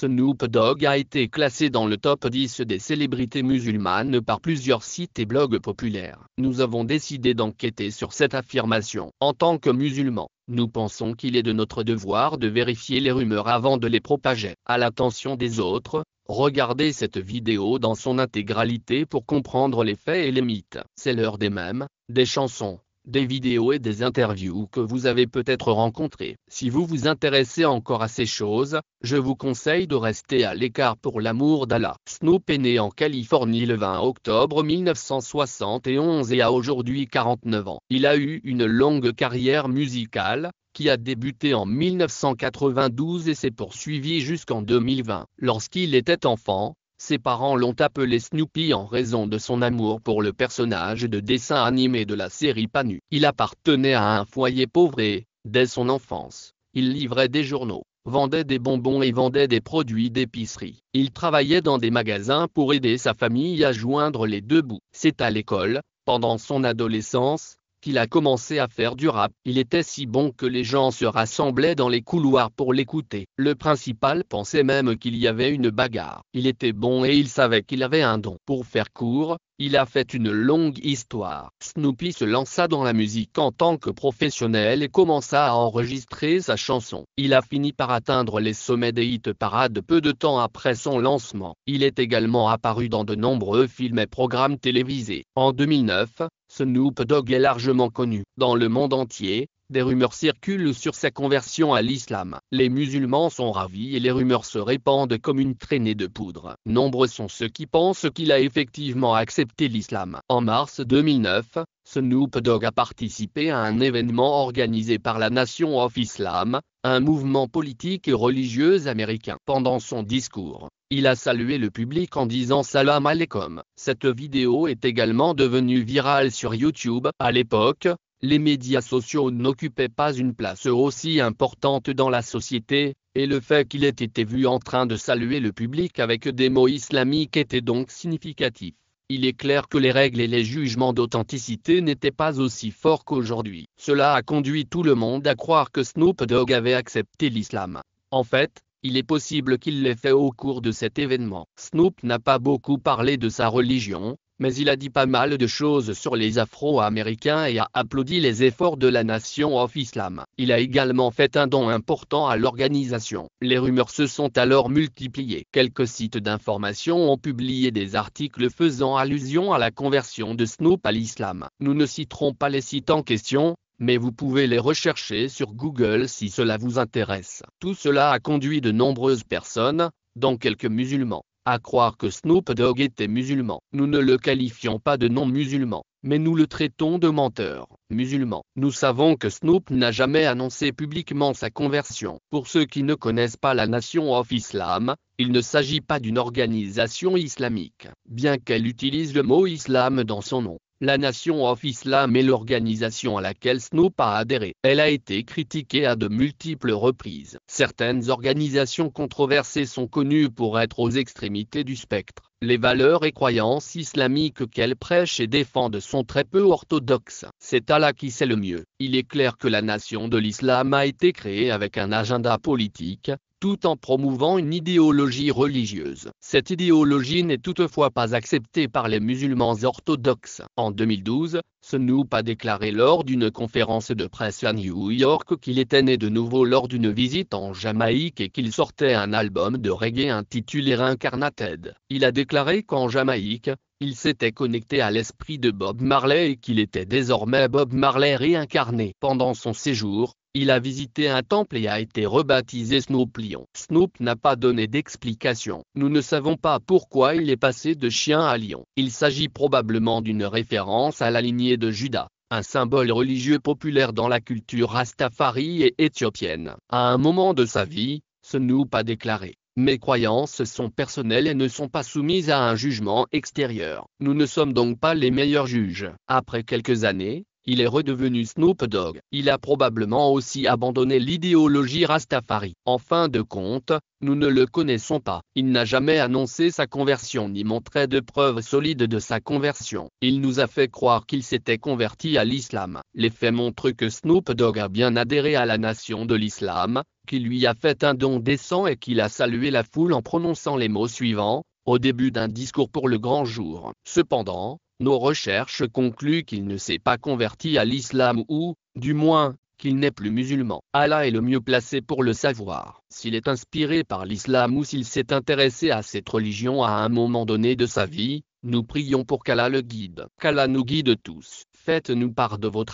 Snoop Dogg a été classé dans le top 10 des célébrités musulmanes par plusieurs sites et blogs populaires. Nous avons décidé d'enquêter sur cette affirmation. En tant que musulmans, nous pensons qu'il est de notre devoir de vérifier les rumeurs avant de les propager. À l'attention des autres, regardez cette vidéo dans son intégralité pour comprendre les faits et les mythes. C'est l'heure des mèmes, des chansons, des vidéos et des interviews que vous avez peut-être rencontrées. Si vous vous intéressez encore à ces choses, je vous conseille de rester à l'écart pour l'amour d'Allah. Snoop est né en Californie le 20 octobre 1971 et a aujourd'hui 49 ans. Il a eu une longue carrière musicale, qui a débuté en 1992 et s'est poursuivie jusqu'en 2020. Lorsqu'il était enfant, ses parents l'ont appelé Snoopy en raison de son amour pour le personnage de dessin animé de la série Panu. Il appartenait à un foyer pauvre et, dès son enfance, il livrait des journaux, vendait des bonbons et vendait des produits d'épicerie. Il travaillait dans des magasins pour aider sa famille à joindre les deux bouts. C'est à l'école, pendant son adolescence, qu'il a commencé à faire du rap. Il était si bon que les gens se rassemblaient dans les couloirs pour l'écouter. Le principal pensait même qu'il y avait une bagarre. Il était bon et il savait qu'il avait un don. Pour faire court, il a fait une longue histoire. Snoopy se lança dans la musique en tant que professionnel et commença à enregistrer sa chanson. Il a fini par atteindre les sommets des hit parades peu de temps après son lancement. Il est également apparu dans de nombreux films et programmes télévisés. En 2009, Snoop Dogg est largement connu. Dans le monde entier, des rumeurs circulent sur sa conversion à l'islam. Les musulmans sont ravis et les rumeurs se répandent comme une traînée de poudre. Nombreux sont ceux qui pensent qu'il a effectivement accepté l'islam. En mars 2009, Snoop Dogg a participé à un événement organisé par la Nation of Islam, un mouvement politique et religieux américain. Pendant son discours, il a salué le public en disant Salam alaikum. Cette vidéo est également devenue virale sur YouTube. À l'époque, les médias sociaux n'occupaient pas une place aussi importante dans la société, et le fait qu'il ait été vu en train de saluer le public avec des mots islamiques était donc significatif. Il est clair que les règles et les jugements d'authenticité n'étaient pas aussi forts qu'aujourd'hui. Cela a conduit tout le monde à croire que Snoop Dogg avait accepté l'islam. En fait, il est possible qu'il l'ait fait au cours de cet événement. Snoop n'a pas beaucoup parlé de sa religion, mais il a dit pas mal de choses sur les Afro-Américains et a applaudi les efforts de la Nation of Islam. Il a également fait un don important à l'organisation. Les rumeurs se sont alors multipliées. Quelques sites d'information ont publié des articles faisant allusion à la conversion de Snoop à l'islam. Nous ne citerons pas les sites en question, mais vous pouvez les rechercher sur Google si cela vous intéresse. Tout cela a conduit de nombreuses personnes, dont quelques musulmans, à croire que Snoop Dogg était musulman. Nous ne le qualifions pas de non-musulman, mais nous le traitons de menteur musulman. Nous savons que Snoop n'a jamais annoncé publiquement sa conversion. Pour ceux qui ne connaissent pas la Nation of Islam, il ne s'agit pas d'une organisation islamique, bien qu'elle utilise le mot islam dans son nom. La Nation of Islam est l'organisation à laquelle Snoop a adhéré. Elle a été critiquée à de multiples reprises. Certaines organisations controversées sont connues pour être aux extrémités du spectre. Les valeurs et croyances islamiques qu'elle prêche et défendent sont très peu orthodoxes. C'est Allah qui sait le mieux. Il est clair que la nation de l'islam a été créée avec un agenda politique, tout en promouvant une idéologie religieuse. Cette idéologie n'est toutefois pas acceptée par les musulmans orthodoxes. En 2012, Snoop a déclaré lors d'une conférence de presse à New York qu'il était né de nouveau lors d'une visite en Jamaïque et qu'il sortait un album de reggae intitulé Reincarnated. Il a déclaré qu'en Jamaïque, il s'était connecté à l'esprit de Bob Marley et qu'il était désormais Bob Marley réincarné. Pendant son séjour, il a visité un temple et a été rebaptisé Snoop Lion. Snoop n'a pas donné d'explication. Nous ne savons pas pourquoi il est passé de chien à lion. Il s'agit probablement d'une référence à la lignée de Juda, un symbole religieux populaire dans la culture rastafari et éthiopienne. À un moment de sa vie, Snoop a déclaré « Mes croyances sont personnelles et ne sont pas soumises à un jugement extérieur. Nous ne sommes donc pas les meilleurs juges. » Après quelques années, il est redevenu Snoop Dogg. Il a probablement aussi abandonné l'idéologie Rastafari. En fin de compte, nous ne le connaissons pas. Il n'a jamais annoncé sa conversion ni montré de preuves solides de sa conversion. Il nous a fait croire qu'il s'était converti à l'islam. Les faits montrent que Snoop Dogg a bien adhéré à la nation de l'islam, qu'il lui a fait un don décent et qu'il a salué la foule en prononçant les mots suivants, au début d'un discours pour le grand jour. Cependant, nos recherches concluent qu'il ne s'est pas converti à l'islam ou, du moins, qu'il n'est plus musulman. Allah est le mieux placé pour le savoir. S'il est inspiré par l'islam ou s'il s'est intéressé à cette religion à un moment donné de sa vie, nous prions pour qu'Allah le guide. Qu'Allah nous guide tous. Faites-nous part de votre